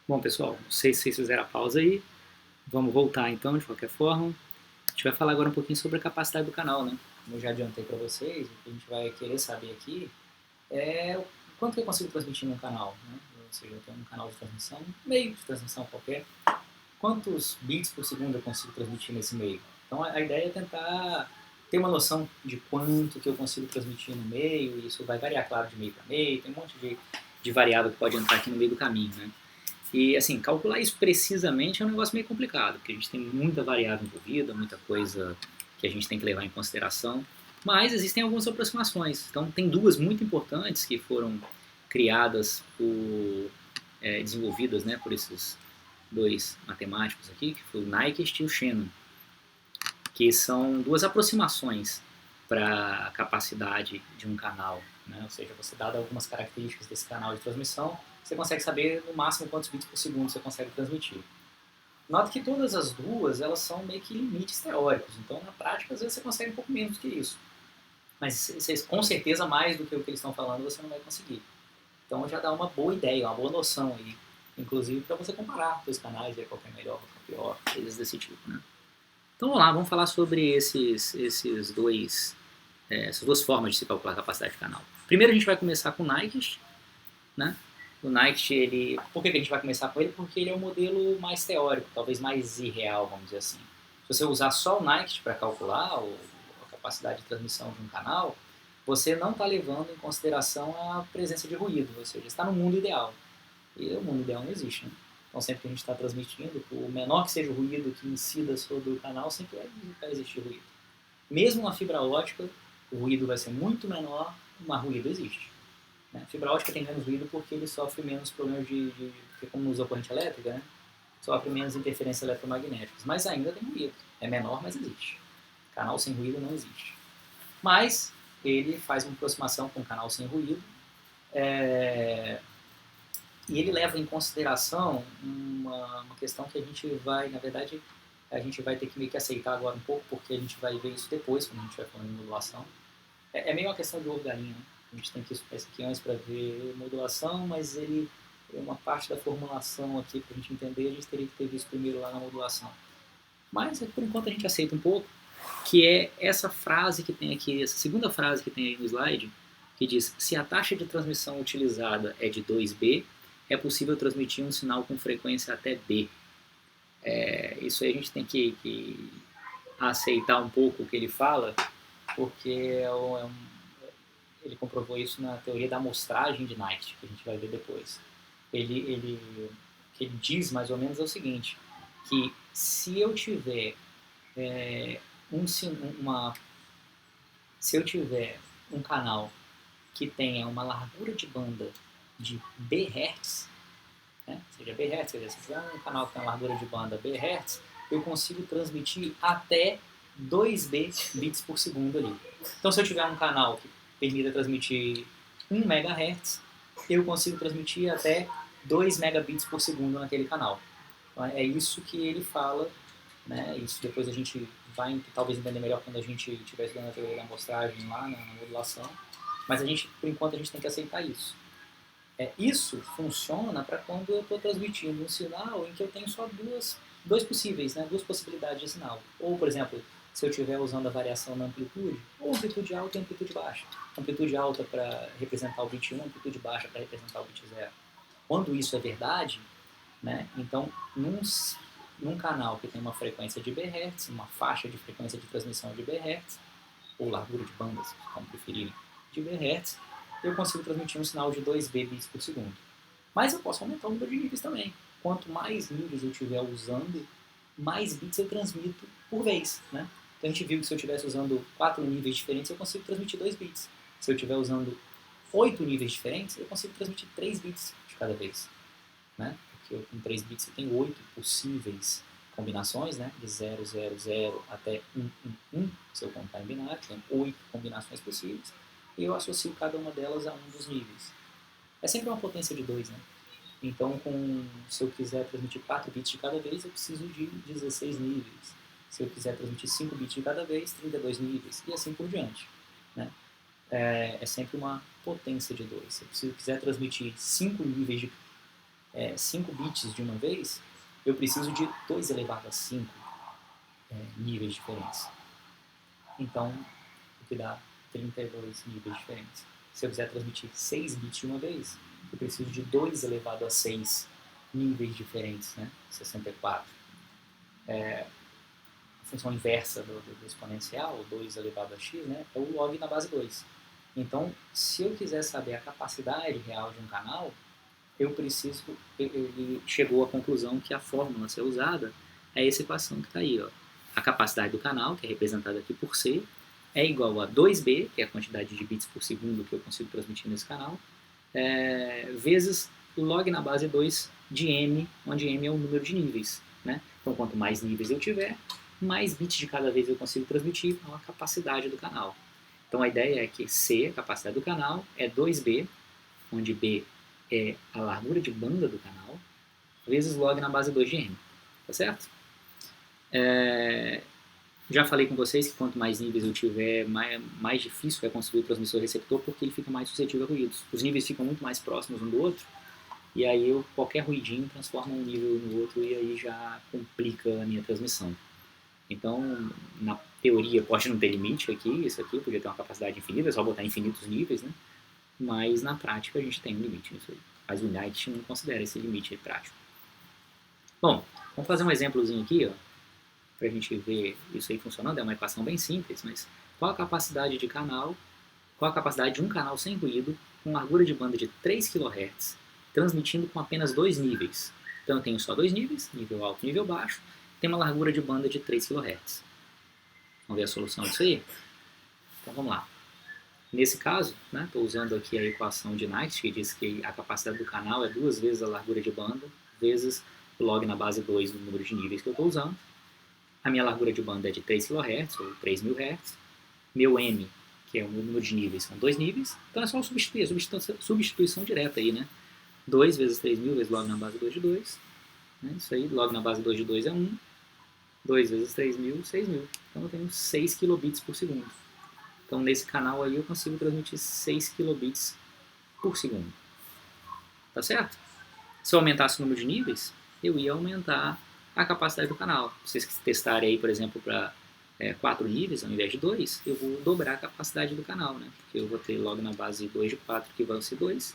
Bom, pessoal, não sei se vocês fizeram a pausa aí. Vamos voltar então, de qualquer forma. A gente vai falar agora um pouquinho sobre a capacidade do canal, né? Como eu já adiantei para vocês, o que a gente vai querer saber aqui é o quanto que eu consigo transmitir num canal, né? Ou seja, eu tenho um canal de transmissão, um meio de transmissão qualquer. Quantos bits por segundo eu consigo transmitir nesse meio? Então a ideia é tentar ter uma noção de quanto que eu consigo transmitir no meio, e isso vai variar, claro, de meio para meio, tem um monte de variável que pode entrar aqui no meio do caminho, né? E, assim, calcular isso precisamente é um negócio meio complicado, porque a gente tem muita variável envolvida, muita coisa que a gente tem que levar em consideração, mas existem algumas aproximações. Então, tem duas muito importantes que foram criadas desenvolvidas, né, por esses dois matemáticos aqui, que foi o Nyquist e o Shannon, que são duas aproximações para a capacidade de um canal, né? Ou seja, você dado algumas características desse canal de transmissão, você consegue saber no máximo quantos bits por segundo você consegue transmitir. Nota que todas as duas, elas são meio que limites teóricos, então na prática às vezes você consegue um pouco menos do que isso. Mas com certeza mais do que o que eles estão falando você não vai conseguir. Então já dá uma boa ideia, uma boa noção aí, inclusive para você comparar os canais, ver qual que é melhor, qual que é pior, coisas desse tipo, né? Então vamos lá, vamos falar sobre essas duas formas de se calcular a capacidade de canal. Primeiro a gente vai começar com o Nyquist, né? O Nyquist, por que a gente vai começar com ele? Porque ele é o modelo mais teórico, talvez mais irreal, vamos dizer assim. Se você usar só o Nyquist para calcular a capacidade de transmissão de um canal, você não está levando em consideração a presença de ruído, ou seja, está no mundo ideal. E o mundo ideal não existe, né? Então sempre que a gente está transmitindo, o menor que seja o ruído que incida sobre o canal, sempre vai existir ruído. Mesmo na fibra ótica, o ruído vai ser muito menor, mas ruído existe. Né? A fibra ótica tem menos ruído porque ele sofre menos problemas porque como usa corrente elétrica, né? Sofre menos interferências eletromagnéticas. Mas ainda tem ruído. É menor, mas existe. Canal sem ruído não existe. Mas ele faz uma aproximação com um canal sem ruído. E ele leva em consideração uma questão que a gente vai, na verdade, a gente vai ter que meio que aceitar agora um pouco, porque a gente vai ver isso depois, quando a gente vai falando em modulação. É meio uma questão de ovo galinha, né? A gente tem que estudar isso aqui antes para ver modulação, mas ele é uma parte da formulação aqui para a gente entender, a gente teria que ter visto primeiro lá na modulação. Mas, por enquanto, a gente aceita um pouco, que é essa frase que tem aqui, essa segunda frase que tem aí no slide, que diz: se a taxa de transmissão utilizada é de 2B, é possível transmitir um sinal com frequência até B. Isso aí a gente tem que aceitar um pouco o que ele fala, porque ele comprovou isso na teoria da amostragem de Knight, que a gente vai ver depois. O que ele diz mais ou menos é o seguinte, que se eu tiver se eu tiver um canal que tenha uma largura de banda de Bhz, né? Seja Bhz, quer dizer, se tiver um canal que tem uma largura de banda Bhz, eu consigo transmitir até 2B bits por segundo ali. Então, se eu tiver um canal que permita transmitir 1 MHz, eu consigo transmitir até 2 megabits por segundo naquele canal. Então, é isso que ele fala, né? Isso depois a gente vai talvez entender melhor quando a gente estiver estudando a teoria da amostragem lá na modulação. Mas por enquanto, a gente tem que aceitar isso. Isso funciona para quando eu estou transmitindo um sinal em que eu tenho só dois possíveis, né? Duas possibilidades de sinal. Ou, por exemplo, se eu estiver usando a variação na amplitude, ou amplitude alta e amplitude baixa. Amplitude alta para representar o bit 1, amplitude baixa para representar o bit 0. Quando isso é verdade, né? Então, num canal que tem uma frequência de Bhz, uma faixa de frequência de transmissão de Bhz, ou largura de bandas, como preferirem, de Bhz, eu consigo transmitir um sinal de 2B bits por segundo. Mas eu posso aumentar o número de níveis também. Quanto mais níveis eu estiver usando, mais bits eu transmito por vez, né? Então a gente viu que se eu estivesse usando 4 níveis diferentes, eu consigo transmitir 2 bits. Se eu estiver usando 8 níveis diferentes, eu consigo transmitir 3 bits de cada vez, né? Porque com 3 bits eu tenho 8 possíveis combinações, né? De 0, 0, 0 até 1, 1, 1, se eu contar em binário, tem 8 combinações possíveis, e eu associo cada uma delas a um dos níveis. É sempre uma potência de 2, né? Então, se eu quiser transmitir 4 bits de cada vez, eu preciso de 16 níveis. Se eu quiser transmitir 5 bits de cada vez, 32 níveis, e assim por diante, né? É sempre uma potência de 2. Se eu quiser transmitir 5 níveis 5 bits de uma vez, eu preciso de 2 elevado a 5 níveis diferentes. Então, o que dá 32 níveis diferentes. Se eu quiser transmitir 6 bits de uma vez, eu preciso de 2 elevado a 6 níveis diferentes, né? 64. A função inversa do exponencial, 2 elevado a x, né? É o log na base 2. Então, se eu quiser saber a capacidade real de um canal, eu preciso, ele chegou à conclusão que a fórmula a ser usada é essa equação que está aí, ó. A capacidade do canal, que é representada aqui por C, é igual a 2b, que é a quantidade de bits por segundo que eu consigo transmitir nesse canal, vezes log na base 2 de m, onde m é o número de níveis, né? Então, quanto mais níveis eu tiver, mais bits de cada vez eu consigo transmitir, então a capacidade do canal. Então, a ideia é que C, a capacidade do canal, é 2b, onde b é a largura de banda do canal, vezes log na base 2 de m, tá certo? Já falei com vocês que quanto mais níveis eu tiver, mais difícil é construir o transmissor-receptor, porque ele fica mais suscetível a ruídos. Os níveis ficam muito mais próximos um do outro, e aí qualquer ruidinho transforma um nível no outro, e aí já complica a minha transmissão. Então, na teoria, pode não ter limite aqui, isso aqui podia ter uma capacidade infinita, é só botar infinitos níveis, né? Mas na prática a gente tem um limite nisso aí. Mas o Unite não considera esse limite prático. Bom, vamos fazer um exemplozinho aqui, ó, para a gente ver isso aí funcionando. É uma equação bem simples, mas qual a capacidade de canal, qual a capacidade de um canal sem ruído, com largura de banda de 3 kHz, transmitindo com apenas 2 níveis. Então eu tenho só 2 níveis, nível alto e nível baixo, tem uma largura de banda de 3 kHz. Vamos ver a solução disso aí? Então vamos lá. Nesse caso, estou usando aqui a equação de Knight, que diz que a capacidade do canal é 2 vezes a largura de banda, vezes o log na base 2 do número de níveis que eu estou usando. A minha largura de banda é de 3 kHz, ou 3.000 Hz. Meu M, que é o número de níveis, são 2 níveis. Então é só substituir, substituição direta aí, né? 2 vezes 3.000 vezes log na base 2 de 2. Né? Isso aí, log na base 2 de 2 é 1. 2 vezes 3.000, 6.000. Então eu tenho 6 kilobits por segundo. Então nesse canal aí eu consigo transmitir 6 kilobits por segundo. Tá certo? Se eu aumentasse o número de níveis, eu ia aumentar a capacidade do canal. Se vocês testarem aí, por exemplo, para 4 níveis ao invés de 2, eu vou dobrar a capacidade do canal, né? Porque eu vou ter logo na base 2 de 4 que vai ser 2.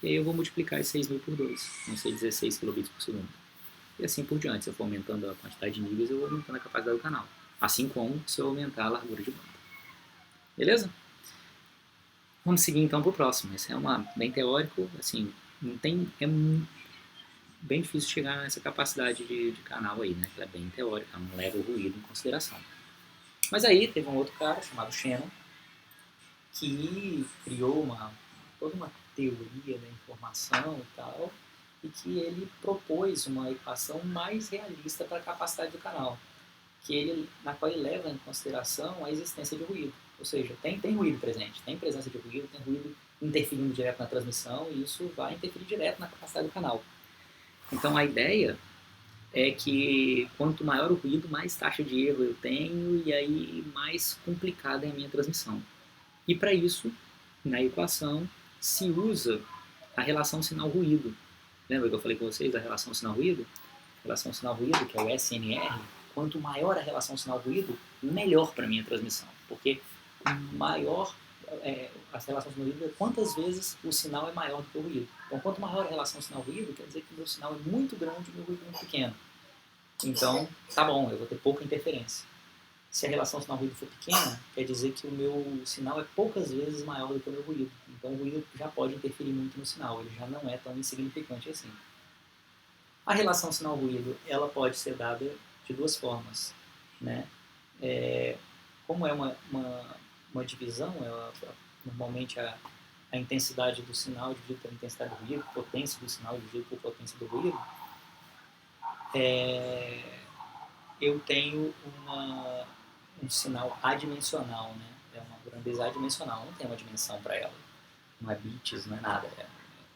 E aí eu vou multiplicar esses 6.000 por 2, vão ser 16 kilobits por segundo. E assim por diante. Se eu for aumentando a quantidade de níveis, eu vou aumentando a capacidade do canal. Assim como se eu aumentar a largura de banda. Beleza? Vamos seguir então para o próximo. Esse é bem teórico, assim, não tem, bem difícil chegar nessa capacidade de canal aí, né? Ela é bem teórica, não leva o ruído em consideração. Mas aí teve um outro cara chamado Shannon que criou toda uma teoria da informação e tal, e que ele propôs uma equação mais realista para a capacidade do canal, na qual ele leva em consideração a existência de ruído. Ou seja, tem ruído presente, tem presença de ruído, tem ruído interferindo direto na transmissão, e isso vai interferir direto na capacidade do canal. Então a ideia é que quanto maior o ruído, mais taxa de erro eu tenho, e aí mais complicada é a minha transmissão. E para isso, na equação, se usa a relação sinal-ruído. Lembra que eu falei com vocês da relação sinal-ruído? Relação sinal-ruído, que é o SNR, quanto maior a relação sinal-ruído, melhor para a minha transmissão. Porque maior a relação sinal-ruído é quantas vezes o sinal é maior do que o ruído. Então, quanto maior a relação sinal-ruído, quer dizer que o meu sinal é muito grande e o meu ruído é muito pequeno. Então, tá bom, eu vou ter pouca interferência. Se a relação sinal-ruído for pequena, quer dizer que o meu sinal é poucas vezes maior do que o meu ruído. Então o ruído já pode interferir muito no sinal, ele já não é tão insignificante assim. A relação sinal-ruído, ela pode ser dada de duas formas, né? Como é uma divisão, normalmente a intensidade do sinal dividida pela intensidade do ruído, potência do sinal dividida por potência do ruído, eu tenho um sinal adimensional, né? É uma grandeza adimensional, não tem uma dimensão para ela. Não é bits, não é nada, é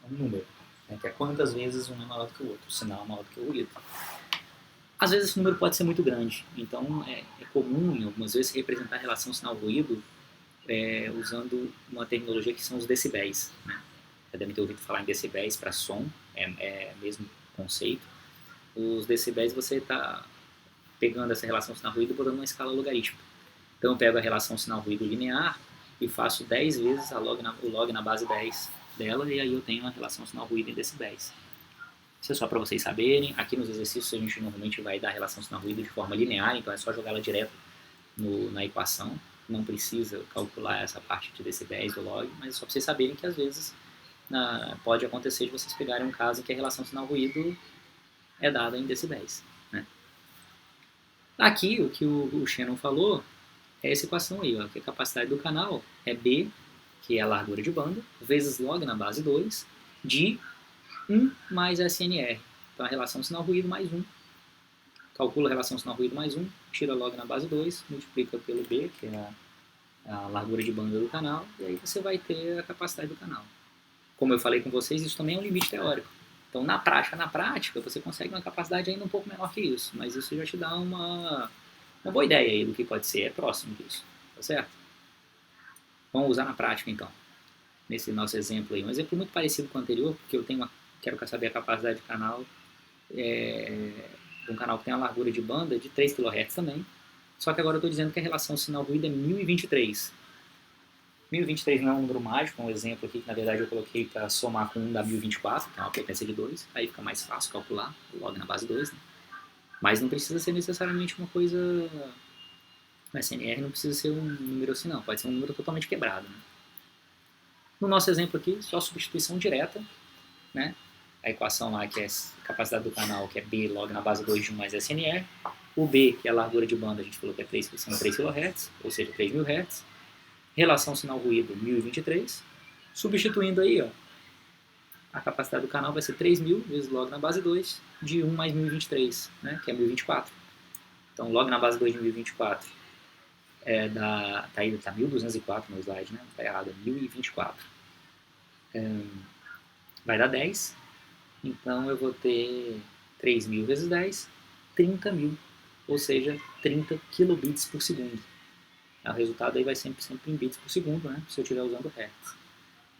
um número. Né? Que é quantas vezes um é maior do que o outro, o sinal é maior do que o ruído. Às vezes esse número pode ser muito grande, então é comum, em algumas vezes, representar a relação sinal-ruído usando uma terminologia que são os decibéis. Né? Já devem ter ouvido falar em decibéis para som, é mesmo conceito. Os decibéis você está pegando essa relação sinal-ruído e botando uma escala logarítmica. Então eu pego a relação sinal-ruído linear e faço 10 vezes o log na base 10 dela, e aí eu tenho a relação sinal-ruído em decibéis. Isso é só para vocês saberem. Aqui nos exercícios a gente normalmente vai dar a relação sinal-ruído de forma linear, então é só jogá-la direto na equação. Não precisa calcular essa parte de decibéis do log, mas é só para vocês saberem que às vezes pode acontecer de vocês pegarem um caso em que a relação sinal-ruído é dada em decibéis. Né? Aqui, o que o Shannon falou é essa equação aí, ó, que a capacidade do canal é B, que é a largura de banda, vezes log na base 2, de 1 mais SNR. Então, a relação sinal-ruído mais 1. Calcula a relação sinal-ruído mais 1, tira log na base 2, multiplica pelo B, que é a largura de banda do canal, e aí você vai ter a capacidade do canal. Como eu falei com vocês, isso também é um limite teórico. Então, na prática, você consegue uma capacidade ainda um pouco menor que isso, mas isso já te dá uma boa ideia aí do que pode ser, é próximo disso, tá certo? Vamos usar na prática, então, nesse nosso exemplo aí. Um exemplo muito parecido com o anterior, porque quero saber a capacidade de canal de um canal que tem a largura de banda de 3 kHz também, só que agora eu estou dizendo que a relação sinal-ruído é 1023. 1023 não é um número mágico, é um exemplo aqui que na verdade eu coloquei para somar com 1 da 1024, que é uma potência de 2, aí fica mais fácil calcular, log na base 2, né? Mas não precisa ser necessariamente uma coisa... O SNR não precisa ser um número assim não, pode ser um número totalmente quebrado. Né? No nosso exemplo aqui, só substituição direta, né? A equação lá que é a capacidade do canal, que é B log na base 2 de 1 mais SNR, o B, que é a largura de banda, a gente falou que são 3 kHz, ou seja, 3.000 Hz, relação sinal-ruído 1023, substituindo aí, ó, a capacidade do canal vai ser 3.000 vezes log na base 2 de 1 mais 1023, né, que é 1024. Então, log na base 2 de 1024 tá 1204 no slide, né, tá errado, é 1024. Vai dar 10, então eu vou ter 3.000 vezes 10, 30.000, ou seja, 30 kilobits por segundo. O resultado aí vai sempre em bits por segundo, né, se eu estiver usando Hertz.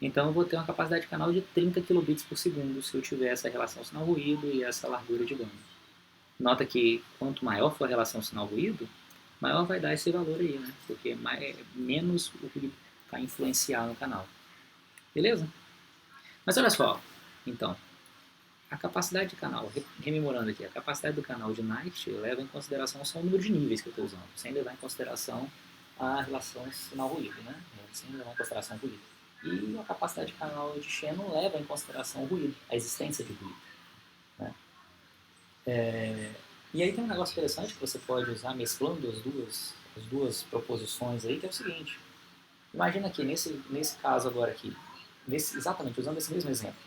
Então eu vou ter uma capacidade de canal de 30 kilobits por segundo se eu tiver essa relação sinal-ruído e essa largura de banda. Nota que quanto maior for a relação sinal-ruído, maior vai dar esse valor aí, né? Porque menos o ruído vai influenciar no canal. Beleza? Mas olha só, então, a capacidade de canal, rememorando aqui, a capacidade do canal de Naicht leva em consideração só o número de níveis que eu estou usando, sem levar em consideração a relação sinal-ruído, né? Sem levar em consideração o ruído. E a capacidade de canal de Shannon leva em consideração o ruído, a existência de ruído. Né? E aí tem um negócio interessante que você pode usar mesclando as duas proposições aí, que é o seguinte. Imagina aqui, nesse caso agora aqui, exatamente usando esse mesmo exemplo,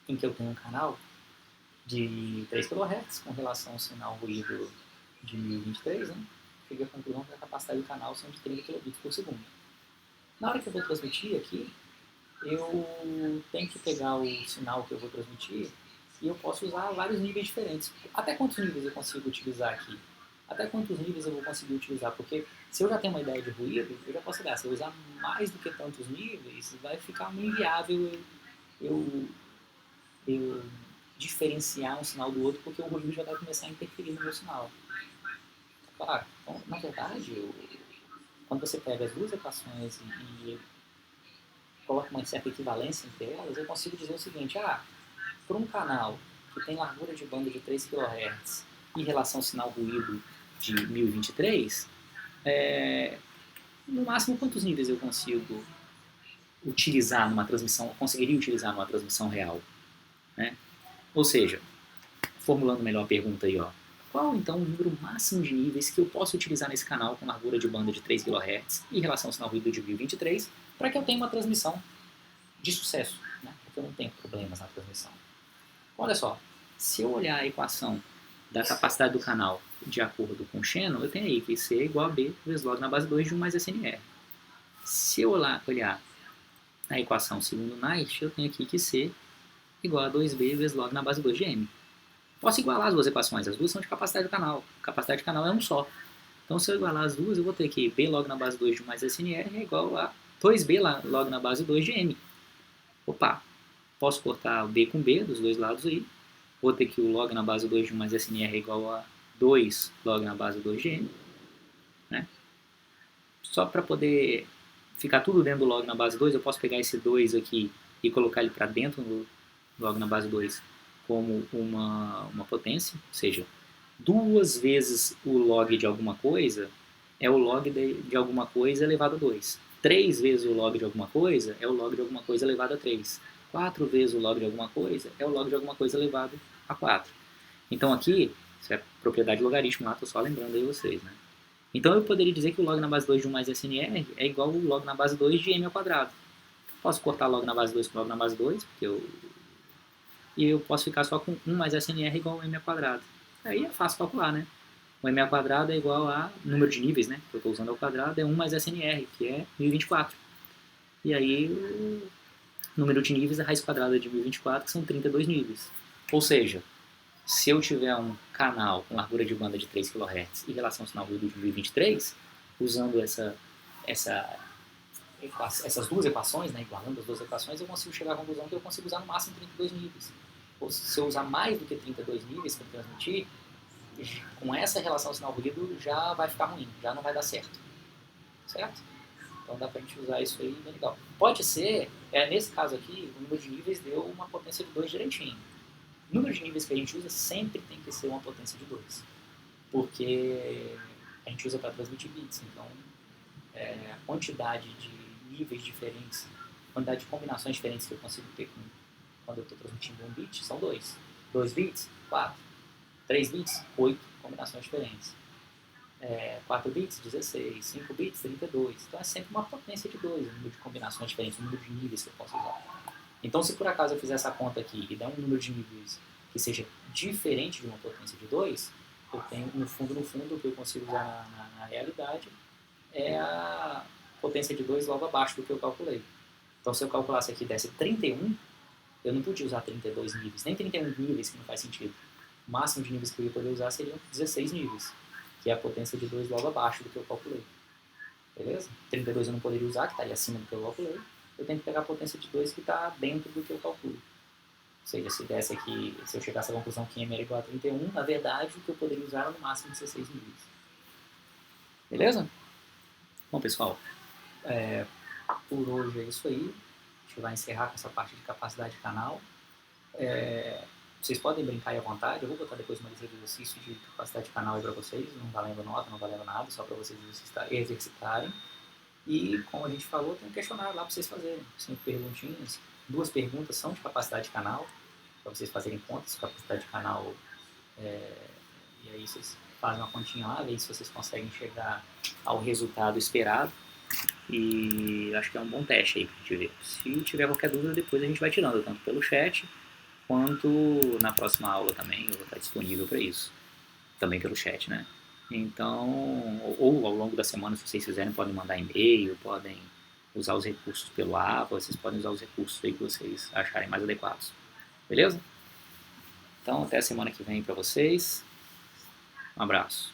em que eu tenho um canal de 3 kHz com relação ao sinal-ruído de 1023, né? Cheguei à conclusão que a capacidade do canal são de 30 kbps por segundo. Na hora que eu vou transmitir aqui, eu tenho que pegar o sinal que eu vou transmitir e eu posso usar vários níveis diferentes. Até quantos níveis eu consigo utilizar aqui? Até quantos níveis eu vou conseguir utilizar? Porque se eu já tenho uma ideia de ruído, eu já posso olhar. Se eu usar mais do que tantos níveis, vai ficar meio inviável eu diferenciar um sinal do outro, porque o ruído já vai começar a interferir no meu sinal. Claro, então, na verdade, quando você pega as duas equações e coloca uma certa equivalência entre elas, eu consigo dizer o seguinte, por um canal que tem largura de banda de 3 kHz e relação sinal-ruído de 1023, no máximo quantos níveis eu consigo utilizar numa transmissão, conseguiria utilizar numa transmissão real? Né? Ou seja, formulando melhor a pergunta aí, ó, qual então o número máximo de níveis que eu posso utilizar nesse canal com largura de banda de 3 kHz e relação sinal-ruído de 1023 para que eu tenha uma transmissão de sucesso, né? Porque eu não tenho problemas na transmissão. Olha só, se eu olhar a equação da capacidade do canal de acordo com Shannon, eu tenho aí que C é igual a B vezes log na base 2 de 1 mais SNR. Se eu olhar a equação segundo Naicht, eu tenho aqui que C igual a 2B vezes log na base 2 de M. Posso igualar as duas equações, as duas são de capacidade do canal. Capacidade de canal é um só. Então, se eu igualar as duas, eu vou ter que B log na base 2 de 1 mais SNR é igual a 2B log na base 2 de M. Opa, Posso cortar o B com B dos dois lados aí. Vou ter que o log na base 2 de 1 mais SNR é igual a 2 log na base 2 de M. Né? Só para poder ficar tudo dentro do log na base 2, eu posso pegar esse 2 aqui e colocar ele para dentro do log na base 2 como uma potência, ou seja, 2 vezes o log de alguma coisa é o log de alguma coisa elevado a 2. 3 vezes o log de alguma coisa é o log de alguma coisa elevado a 3. 4 vezes o log de alguma coisa é o log de alguma coisa elevado a 4. Então aqui, isso é propriedade logarítmica lá, estou só lembrando aí vocês, né? Então eu poderia dizer que o log na base 2 de 1 mais SNR é igual ao log na base 2 de M ao quadrado. Posso cortar log na base 2 com log na base 2, e eu posso ficar só com 1 mais SNR igual a M ao quadrado. Aí é fácil calcular, né? O M ao quadrado é igual a número de níveis, né? Que eu estou usando ao quadrado é 1 mais SNR, que é 1024. E aí o número de níveis é a raiz quadrada de 1024, que são 32 níveis. Ou seja, se eu tiver um canal com largura de banda de 3 kHz e relação sinal ruído de 1023, usando essas duas equações, né, igualando as duas equações, eu consigo chegar à conclusão que eu consigo usar no máximo 32 níveis. Ou se eu usar mais do que 32 níveis para transmitir, com essa relação sinal-ruído já vai ficar ruim, já não vai dar certo. Certo? Então dá pra gente usar isso aí bem legal. Pode ser, nesse caso aqui, o número de níveis deu uma potência de 2 direitinho. O número de níveis que a gente usa sempre tem que ser uma potência de 2. Porque a gente usa para transmitir bits. Então, a quantidade de níveis diferentes, a quantidade de combinações diferentes que eu consigo ter quando eu estou transmitindo um bit são 2. 2 bits, 4. 3 bits, 8 combinações diferentes. 4 bits, 16. 5 bits, 32. Então é sempre uma potência de 2, o número de combinações diferentes, o número de níveis que eu posso usar. Então, se por acaso eu fizer essa conta aqui e der um número de níveis que seja diferente de uma potência de 2, eu tenho, no fundo, o que eu consigo usar na realidade é a potência de 2 logo abaixo do que eu calculei. Então, se eu calculasse aqui e desse 31, eu não podia usar 32 níveis, nem 31 níveis, que não faz sentido. O máximo de níveis que eu ia poder usar seriam 16 níveis, que é a potência de 2 logo abaixo do que eu calculei. Beleza? 32 eu não poderia usar, que estaria acima do que eu calculei. Eu tenho que pegar a potência de 2 que está dentro do que eu calculo. Ou seja, se eu chegasse à conclusão que M era igual a 31, na verdade o que eu poderia usar era no máximo 16 níveis. Beleza? Bom, pessoal, por hoje é isso aí. A gente vai encerrar com essa parte de capacidade de canal. Vocês podem brincar aí à vontade. Eu vou botar depois uma lista de exercício de capacidade de canal aí para vocês. Não valendo nota, não valendo nada, só para vocês exercitarem. E, como a gente falou, tem um questionário lá para vocês fazerem. 5 perguntinhas. 2 perguntas são de capacidade de canal, para vocês fazerem contas de capacidade de canal. E aí vocês fazem uma continha lá, veem se vocês conseguem chegar ao resultado esperado. E acho que é um bom teste aí para a gente ver. Se tiver qualquer dúvida, depois a gente vai tirando, tanto pelo chat, quanto na próxima aula também. Eu vou estar disponível para isso. Também pelo chat, né? Então, ou ao longo da semana, se vocês quiserem, podem mandar e-mail, podem usar os recursos pelo APA, vocês podem usar os recursos aí que vocês acharem mais adequados. Beleza? Então, até a semana que vem para vocês. Um abraço.